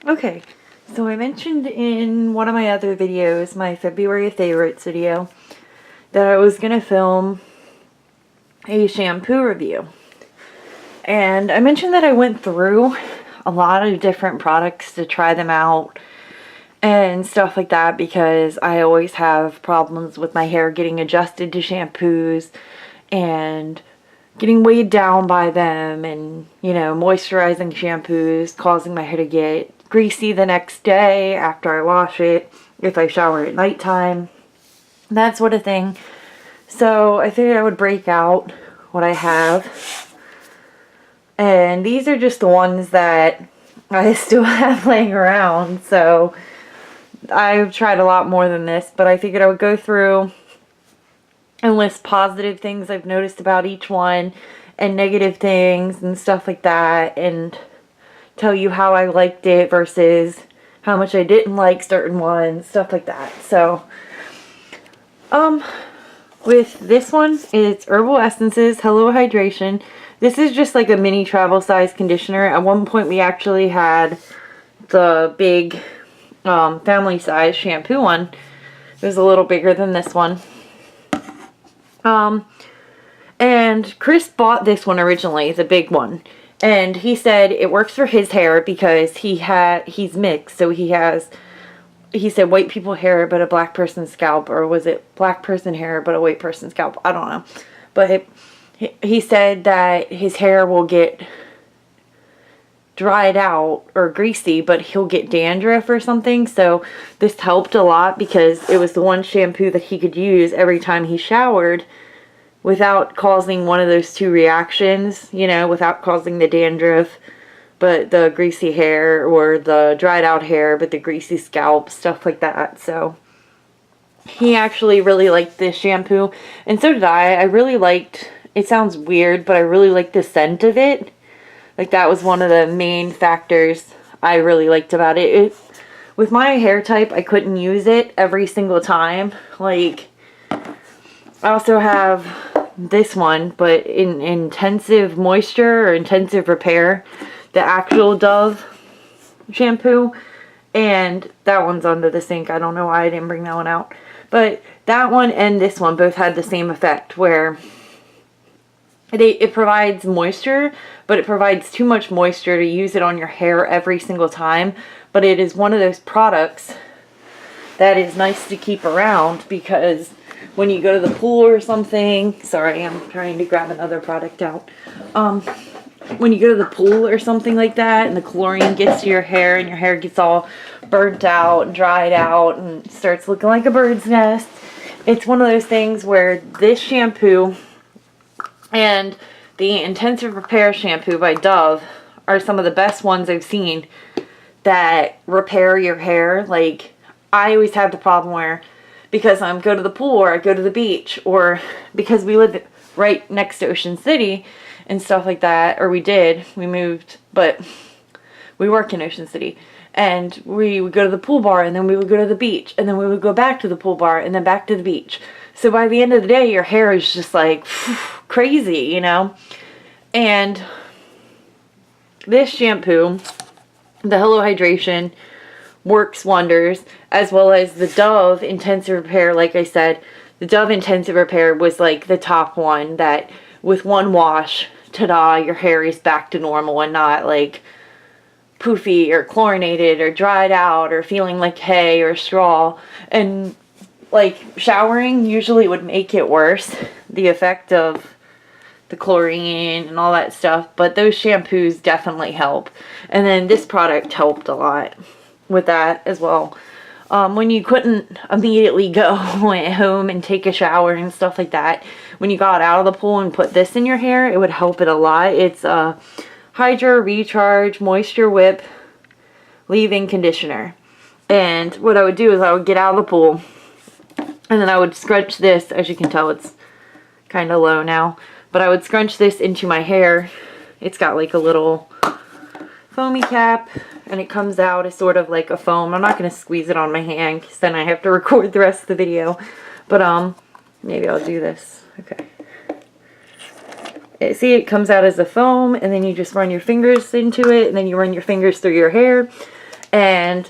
Okay, so I mentioned in one of my other videos, my February favorites video, that I was going to film a shampoo review. And I mentioned that I went through a lot of different products to try them out and stuff like that because I always have problems with my hair getting adjusted to shampoos and getting weighed down by them, and moisturizing shampoos causing my hair to get greasy the next day after I wash it if I shower at nighttime, that sort of thing. So I figured I would break out what I have, and these are just the ones that I still have laying around. So I've tried a lot more than this, but I figured I would go through and list positive things I've noticed about each one and negative things and stuff like that, and tell you how I liked it versus how much I didn't like certain ones, stuff like that. So with this one, it's Herbal Essences Hello Hydration. This is just like a mini travel size conditioner. At one point we actually had the big family size shampoo one. It was a little bigger than this one. And Chris bought this one originally, the big one, and he said it works for his hair because he's mixed, so he said white people hair but a black person's scalp, or was it black person hair but a white person's scalp? I don't know. But he said that his hair will get dried out or greasy, but he'll get dandruff or something. So this helped a lot because it was the one shampoo that he could use every time he showered without causing one of those two reactions, without causing the dandruff but the greasy hair, or the dried out hair but the greasy scalp, stuff like that. So he actually really liked this shampoo, and so did I. I really liked, it sounds weird, but I really liked the scent of it. Like, that was one of the main factors I really liked about it. With my hair type, I couldn't use it every single time. Like, I also have this one, but in intensive moisture or intensive repair, the actual Dove shampoo, and that one's under the sink. I don't know why I didn't bring that one out. But that one and this one both had the same effect, where it provides moisture, but it provides too much moisture to use it on your hair every single time. But it is one of those products that is nice to keep around, because when you go to the pool or something, sorry, I'm trying to grab another product out. When you go to the pool or something like that, and the chlorine gets to your hair, and your hair gets all burnt out and dried out and starts looking like a bird's nest, it's one of those things where this shampoo and the Intensive Repair shampoo by Dove are some of the best ones I've seen that repair your hair. Like, I always have the problem where, because I go to the pool or I go to the beach, or because we live right next to Ocean City and stuff like that, or we moved, but we work in Ocean City, and we would go to the pool bar, and then we would go to the beach, and then we would go back to the pool bar, and then back to the beach. So by the end of the day, your hair is just like crazy, And this shampoo, the Hello Hydration, works wonders, as well as the Dove Intensive Repair. Like I said, the Dove Intensive Repair was like the top one, that with one wash, ta-da, your hair is back to normal and not like poofy or chlorinated or dried out or feeling like hay or straw. And like, showering usually would make it worse, the effect of the chlorine and all that stuff, but those shampoos definitely help. And then this product helped a lot with that as well. When you couldn't immediately go at home and take a shower and stuff like that, when you got out of the pool and put this in your hair, it would help it a lot. It's a Hydra Recharge Moisture Whip Leave-In Conditioner. And what I would do is I would get out of the pool, and then I would scrunch this. As you can tell, it's kind of low now, but I would scrunch this into my hair. It's got like a little foamy cap, and it comes out as sort of like a foam. I'm not going to squeeze it on my hand because then I have to record the rest of the video. But maybe I'll do this. Okay. See, it comes out as a foam, and then you just run your fingers into it, and then you run your fingers through your hair, And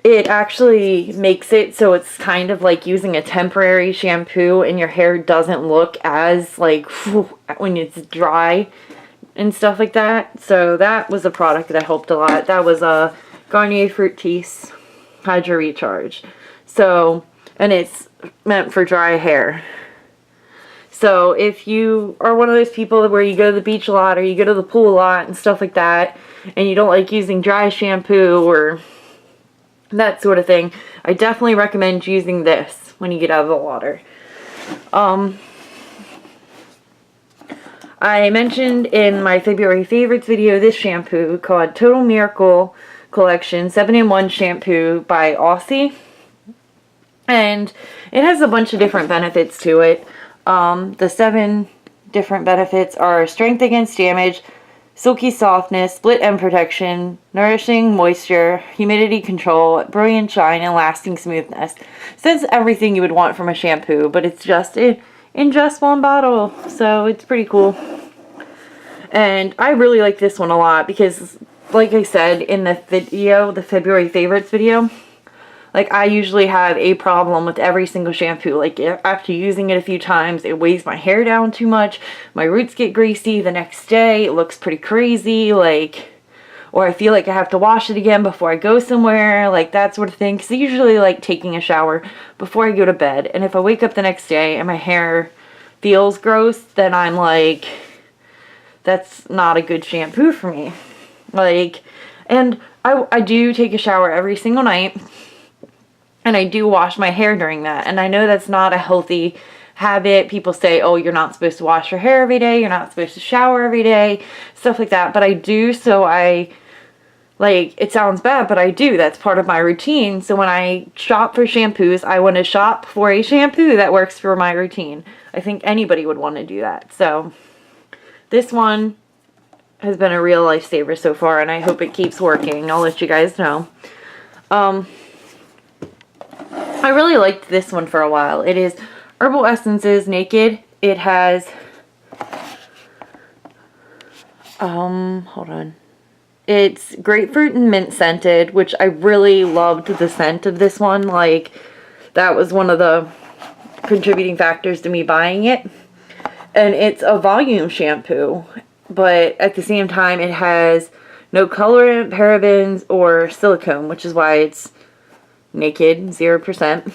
it actually makes it so it's kind of like using a temporary shampoo, and your hair doesn't look as like when it's dry and stuff like that. So that was a product that helped a lot. That was a Garnier Fructis Hydro Recharge. So, and it's meant for dry hair. So if you are one of those people where you go to the beach a lot or you go to the pool a lot and stuff like that, and you don't like using dry shampoo or that sort of thing, I definitely recommend using this when you get out of the water. I mentioned in my February favorites video this shampoo called Total Miracle Collection 7-in-1 Shampoo by Aussie. And it has a bunch of different benefits to it. The 7 different benefits are strength against damage, silky softness, split end protection, nourishing moisture, humidity control, brilliant shine, and lasting smoothness. So it's everything you would want from a shampoo, but it's just in just one bottle. So it's pretty cool. And I really like this one a lot because, like I said in the video, the February favorites video, like I usually have a problem with every single shampoo. Like after using it a few times, it weighs my hair down too much. My roots get greasy the next day. It looks pretty crazy. Like, or I feel like I have to wash it again before I go somewhere. Like that sort of thing. Because I usually like taking a shower before I go to bed. And if I wake up the next day and my hair feels gross, then I'm like, that's not a good shampoo for me. Like, and I do take a shower every single night. And I do wash my hair during that. And I know that's not a healthy habit. People say, oh, you're not supposed to wash your hair every day. You're not supposed to shower every day. Stuff like that. But I do, so I, like, it sounds bad, but I do. That's part of my routine. So when I shop for shampoos, I want to shop for a shampoo that works for my routine. I think anybody would want to do that. So this one has been a real lifesaver so far. And I hope it keeps working. I'll let you guys know. I really liked this one for a while. It is Herbal Essences Naked. It has, hold on. It's grapefruit and mint scented, which I really loved the scent of this one. Like, that was one of the contributing factors to me buying it. And it's a volume shampoo, but at the same time, it has no colorant, parabens, or silicone, which is why it's naked, 0%.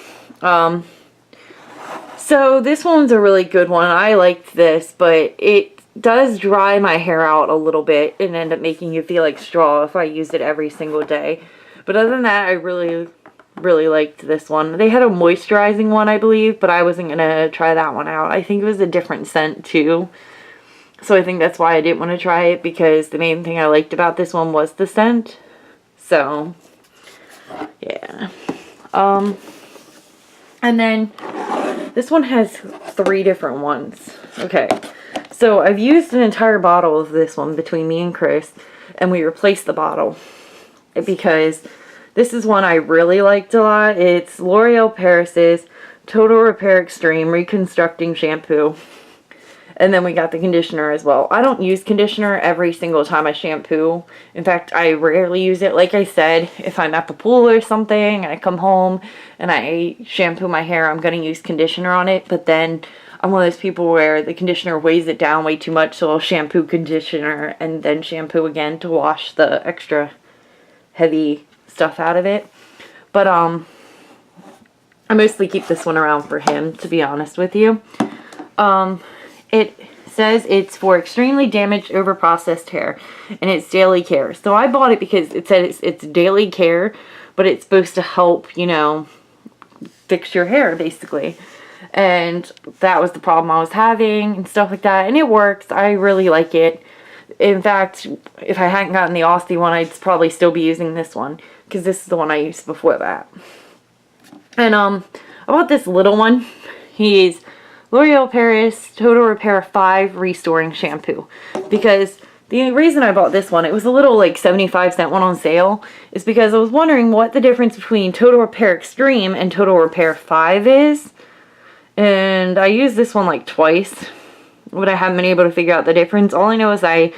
So this one's a really good one. I liked this, but it does dry my hair out a little bit and end up making you feel like straw if I used it every single day. But other than that, I really liked this one. They had a moisturizing one, I believe, but I wasn't gonna try that one out. I think it was a different scent too. So I think that's why I didn't want to try it, because the main thing I liked about this one was the scent. So yeah. And then this one has 3 different ones. Okay. So I've used an entire bottle of this one between me and Chris, and we replaced the bottle because this is one I really liked a lot. It's L'Oreal Paris's Total Repair Extreme Reconstructing Shampoo. And then we got the conditioner as well. I don't use conditioner every single time I shampoo. In fact, I rarely use it. Like I said, if I'm at the pool or something and I come home and I shampoo my hair, I'm going to use conditioner on it. But then I'm one of those people where the conditioner weighs it down way too much, so I'll shampoo conditioner and then shampoo again to wash the extra heavy stuff out of it. But I mostly keep this one around for him, to be honest with you. It says it's for extremely damaged, overprocessed hair, and it's daily care. So I bought it because it said it's daily care, but it's supposed to help, you know, fix your hair, basically. And that was the problem I was having and stuff like that. And it works. I really like it. In fact, if I hadn't gotten the Aussie one, I'd probably still be using this one, because this is the one I used before that. And I bought this little one. He's L'Oreal Paris Total Repair 5 Restoring Shampoo, because the reason I bought this one, it was a little like 75-cent one on sale, is because I was wondering what the difference between Total Repair Extreme and Total Repair 5 is. And I used this one like twice, but I haven't been able to figure out the difference. All I know is I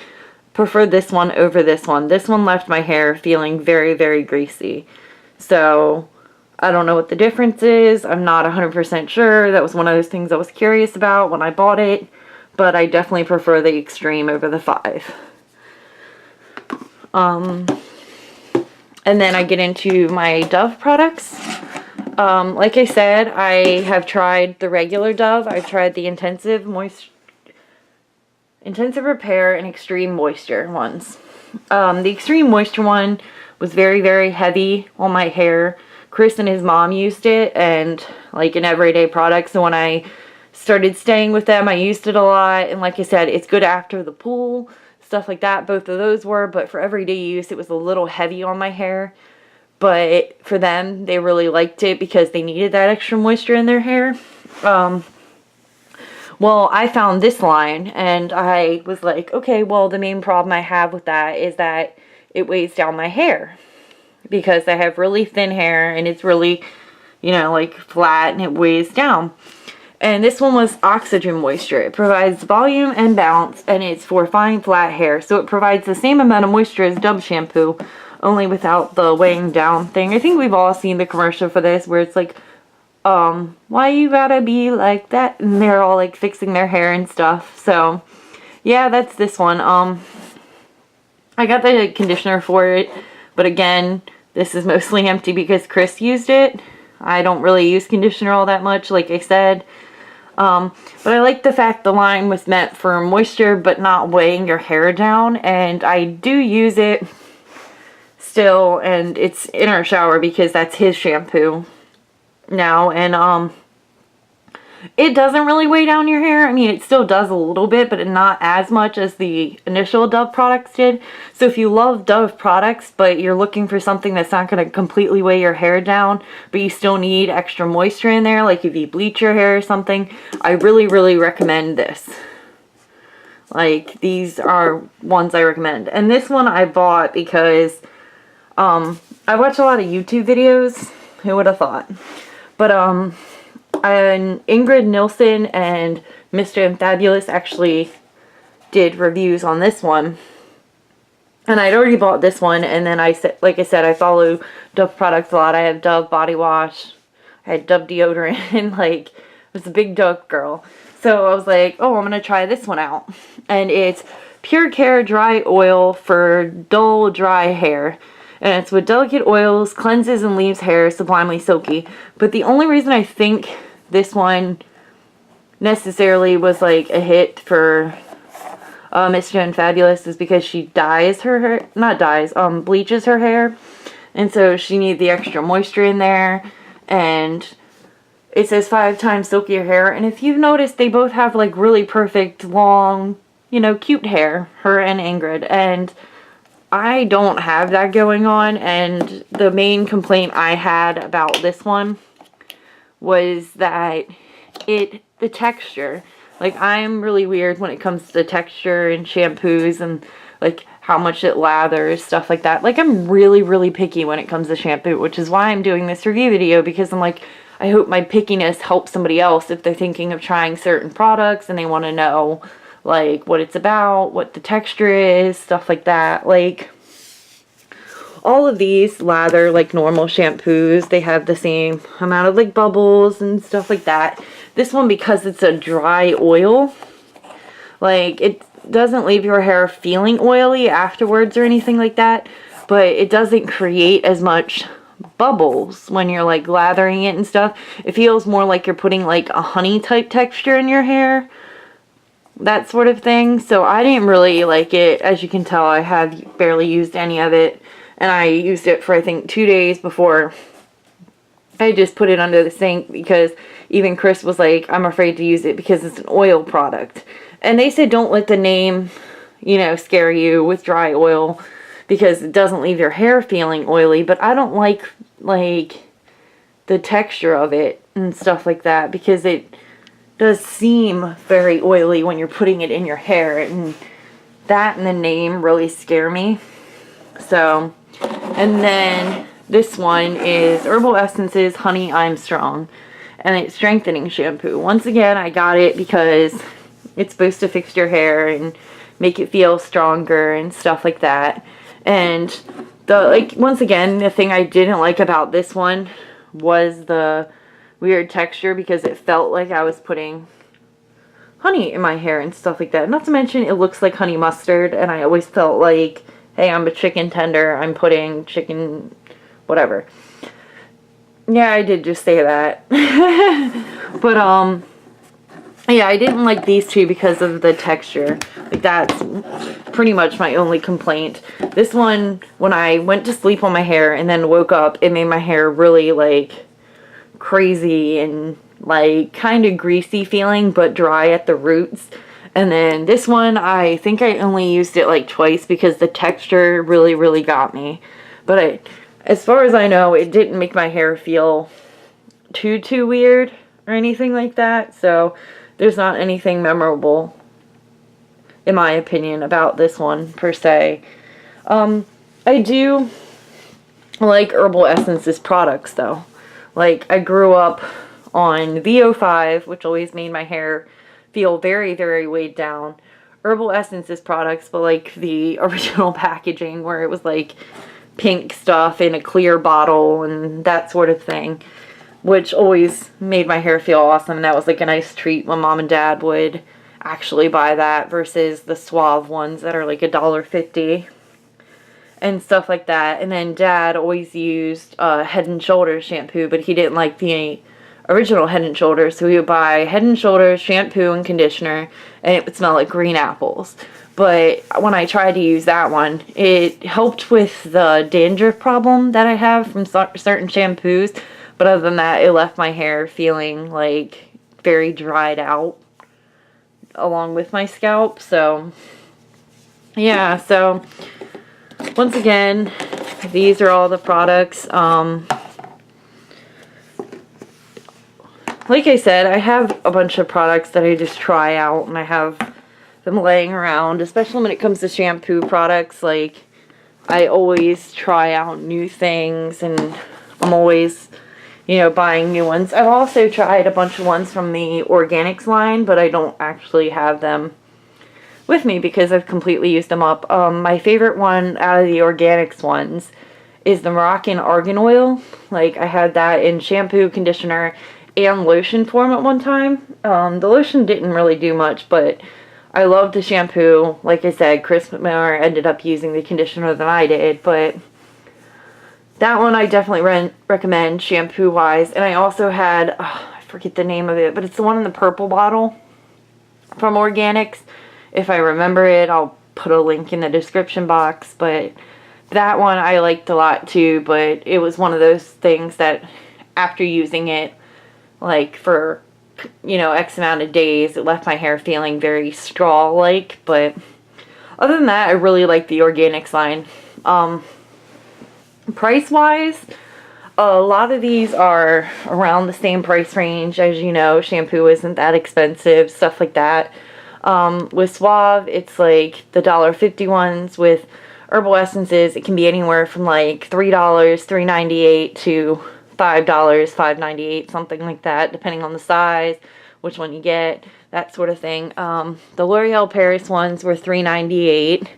prefer this one over this one. This one left my hair feeling very, very greasy. So I don't know what the difference is. I'm not 100% sure. That was one of those things I was curious about when I bought it. But I definitely prefer the Extreme over the 5. And then I get into my Dove products. Like I said, I have tried the regular Dove. I've tried the Intensive Repair and Extreme Moisture ones. The Extreme Moisture one was very, very heavy on my hair. Chris and his mom used it, and like an everyday product. So when I started staying with them, I used it a lot. And like I said, it's good after the pool, stuff like that. Both of those were, but for everyday use, it was a little heavy on my hair. But for them, they really liked it because they needed that extra moisture in their hair. Well, I found this line, and I was like, okay, well, the main problem I have with that is that it weighs down my hair. Because I have really thin hair, and it's really, you know, like flat, and it weighs down. And this one was Oxygen Moisture. It provides volume and bounce, and it's for fine, flat hair. So it provides the same amount of moisture as Dove shampoo, only without the weighing down thing. I think we've all seen the commercial for this, where it's like, why you gotta be like that? And they're all like fixing their hair and stuff. So, yeah, that's this one. I got the conditioner for it, but again, this is mostly empty because Chris used it. I don't really use conditioner all that much, like I said. But I like the fact the line was meant for moisture, but not weighing your hair down. And I do use it still, and it's in our shower because that's his shampoo now. And it doesn't really weigh down your hair. I mean, it still does a little bit, but not as much as the initial Dove products did. So if you love Dove products, but you're looking for something that's not going to completely weigh your hair down, but you still need extra moisture in there, like if you bleach your hair or something, I really, really recommend this. Like, these are ones I recommend. And this one I bought because I watch a lot of YouTube videos. Who would have thought? But, and Ingrid Nilsson and Mr. and Fabulous actually did reviews on this one. And I'd already bought this one, and then like I said, I follow Dove products a lot. I have Dove body wash, I had Dove deodorant, and like, I was a big Dove girl. So I was like, oh, I'm going to try this one out. And it's Pure Care Dry Oil for dull, dry hair. And it's with delicate oils, cleanses and leaves hair sublimely silky. But the only reason I think this one necessarily was like a hit for Mr. and Fabulous is because she dyes her hair, bleaches her hair. And so she needs the extra moisture in there. And it says 5 times silkier hair. And if you've noticed, they both have like really perfect, long, you know, cute hair, her and Ingrid. And I don't have that going on. And the main complaint I had about this one was that the texture, like, I'm really weird when it comes to the texture and shampoos and like how much it lathers, stuff like that. Like, I'm really, really picky when it comes to shampoo, which is why I'm doing this review video, because I'm like, I hope my pickiness helps somebody else if they're thinking of trying certain products and they want to know like what it's about, what the texture is, stuff like that. Like, all of these lather like normal shampoos. They have the same amount of like bubbles and stuff like that. This one, because it's a dry oil, like, it doesn't leave your hair feeling oily afterwards or anything like that, but it doesn't create as much bubbles when you're like lathering it and stuff. It feels more like you're putting like a honey type texture in your hair, that sort of thing. So I didn't really like it. As you can tell, I have barely used any of it. And I used it for, I think, 2 days before I just put it under the sink, because even Chris was like, I'm afraid to use it because it's an oil product. And they said don't let the name, you know, scare you with dry oil, because it doesn't leave your hair feeling oily. But I don't like the texture of it and stuff like that, because it does seem very oily when you're putting it in your hair. And that and the name really scare me. So, and then this one is Herbal Essences Honey I'm Strong, and it's strengthening shampoo. Once again, I got it because it's supposed to fix your hair and make it feel stronger and stuff like that. And once again, the thing I didn't like about this one was the weird texture, because it felt like I was putting honey in my hair and stuff like that. Not to mention, it looks like honey mustard, and I always felt like, hey, I'm a chicken tender, I'm putting chicken, whatever. Yeah, I did just say that. But, yeah, I didn't like these two because of the texture. Like, that's pretty much my only complaint. This one, when I went to sleep on my hair and then woke up, it made my hair really, like, crazy and, like, kind of greasy feeling, but dry at the roots. And then this one, I think I only used it, like, twice because the texture really, really got me. But as far as I know, it didn't make my hair feel too weird or anything like that. So there's not anything memorable, in my opinion, about this one, per se. I do like Herbal Essences products, though. Like, I grew up on VO5, which always made my hair feel very, very weighed down. Herbal Essences products, but, like, the original packaging, where it was, like, pink stuff in a clear bottle and that sort of thing, which always made my hair feel awesome. And that was like a nice treat when Mom and Dad would actually buy that, versus the Suave ones that are like $1.50 and stuff like that. And then Dad always used Head and Shoulders shampoo, but he didn't like the original Head and Shoulders, so he would buy Head and Shoulders shampoo and conditioner, and it would smell like green apples. But when I tried to use that one, it helped with the dandruff problem that I have from certain shampoos. But other than that, it left my hair feeling like very dried out along with my scalp. So, yeah. So, once again, these are all the products. Like I said, I have a bunch of products that I just try out, and I have them laying around, especially when it comes to shampoo products. Like, I always try out new things, and I'm always, you know, buying new ones. I've also tried a bunch of ones from the Organix line, but I don't actually have them with me because I've completely used them up. My favorite one out of the Organix ones is the Moroccan Argan Oil. Like, I had that in shampoo, conditioner, and lotion form at one time. The lotion didn't really do much, but I loved the shampoo. Like I said, Chris more ended up using the conditioner than I did, but that one I definitely recommend shampoo-wise. And I also had, I forget the name of it, but it's the one in the purple bottle from Organix. If I remember it, I'll put a link in the description box. But that one I liked a lot too, but it was one of those things that after using it, like, for, you know, X amount of days, it left my hair feeling very straw-like. But other than that, I really like the Organix line. Price-wise, a lot of these are around the same price range. As you know, shampoo isn't that expensive, stuff like that. With Suave, it's like the $1.50 ones. With Herbal Essences, it can be anywhere from like $3, $3.98 to $5, $5.98, something like that, depending on the size, which one you get, that sort of thing. The L'Oreal Paris ones were $3.98.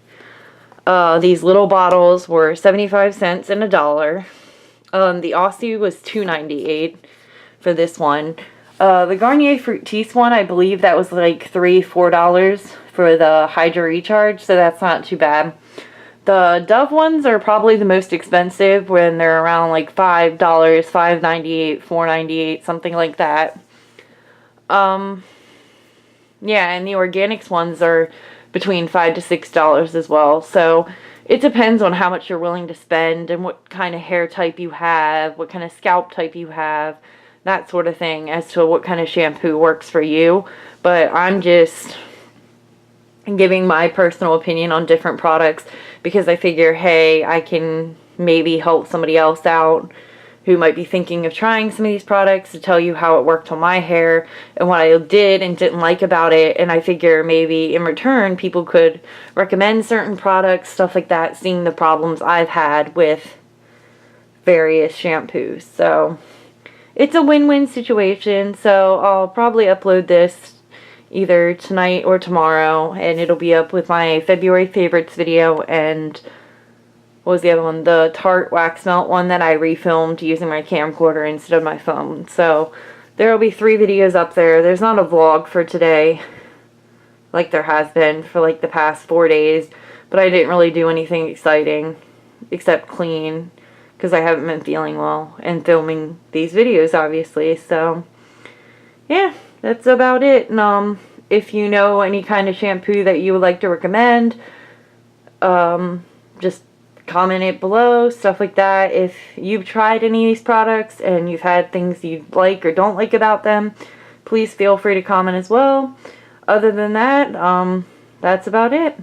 These little bottles were 75 cents and $1. The Aussie was $2.98 for this one. The Garnier Fructis one, I believe that was like $3, $4 for the Hydra Recharge, so that's not too bad. The Dove ones are probably the most expensive, when they're around like $5, $5.98, $4.98, something like that. Yeah, and the Organix ones are between $5 to $6 as well. So it depends on how much you're willing to spend and what kind of hair type you have, what kind of scalp type you have, that sort of thing, as to what kind of shampoo works for you. But I'm just giving my personal opinion on different products because I figure, hey, I can maybe help somebody else out who might be thinking of trying some of these products, to tell you how it worked on my hair and what I did and didn't like about it. And I figure maybe in return people could recommend certain products, stuff like that, seeing the problems I've had with various shampoos. So it's a win-win situation. So I'll probably upload this, either tonight or tomorrow, and it'll be up with my February favorites video and what was the other one? The Tarte wax melt one that I refilmed using my camcorder instead of my phone. So there will be 3 videos up there. There's not a vlog for today like there has been for like the past 4 days, but I didn't really do anything exciting except clean because I haven't been feeling well and filming these videos obviously. So yeah, that's about it. And if you know any kind of shampoo that you would like to recommend, just comment it below, stuff like that. If you've tried any of these products and you've had things you like or don't like about them, please feel free to comment as well. Other than that, that's about it.